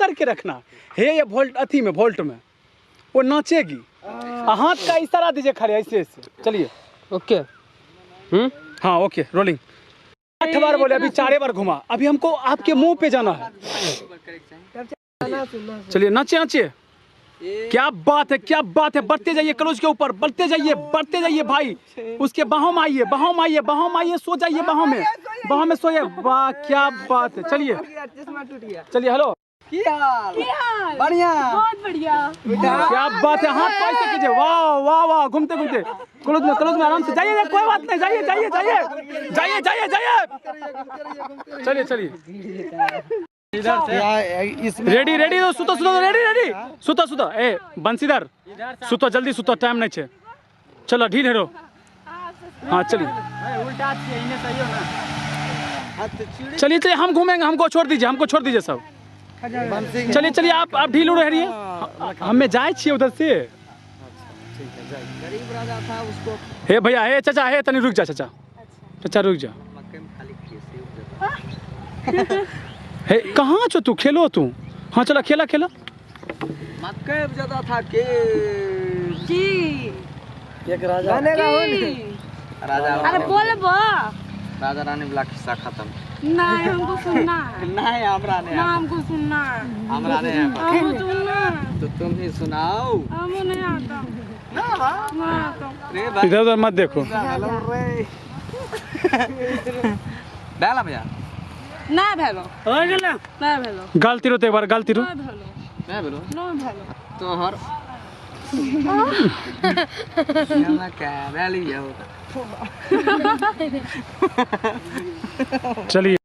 करके रखना है। ये वोल्ट अथी में वोल्ट में वो नाचेगी। हाथ का इशारा दीजिए खड़े ऐसे ऐसे। चलिए ओके। हाँ ओके रोलिंग। 8 बार बोले, अभी 4 बार घुमा। अभी हमको आपके मुंह पे जाना है। चलिए नाचिए नाचिए। क्या बात है, क्या बात है। बढ़ते जाइए क्लोज के ऊपर, बढ़ते जाइए भाई। उसके बाहों में आइए, बाहों में आइए, बाहों में आइए। सो जाइए बाहों में सोइए। वाह क्या बात है। चलिए चलिए। हेलो बढ़िया, बहुत बढ़िया। क्या बात है। हाथ पैसे कीजिए। वाह वाह वाह। घूमते घूमते क्लोज में आराम से जाइए। कोई बात नहीं, जाइए जाइए जाइए जाइए जाइए जाइए। चलिए चलिए। रेडी रेडी सुतो सुतो रेडी सुतो सुतो। ए बंसीदार सुतो जल्दी सुतो, टाइम नहीं छे। चलो ढील हेरो। हाँ चलिए चलिए चलिए। हम घूमेंगे, हमको छोड़ दीजिए सब। चलिए चलिए आप ढील उड़ रही है। हमें जाए छिए उधर से। गरीब राजा था उसको। हे भैया, हे चाचा, हे तनी रुक जा चाचा। चाचा रुक जा। हे कहाँ छो तू? खेलो तू। हाँ चला खेला खेला। मक्के ज्यादा था के की एक राजा राजा। अरे बोल बो। राजा रानी वाला किस्सा खत्म। नहीं हमको सुनना है। नहीं हमरा ने, ना हमको सुनना है। हमरा ने हमको सुनना है। तो तुम ही सुनाओ। हमको नहीं आता। ना आता। रे भाई इधर उधर मत देखो। डाला भैया ना भेलो। ना भेलो। गालती रो तो एक बार गालती रो। ना भेलो। मैं बोलो ना भेलो। तो हर हमरा क्या वैली है। चलिए।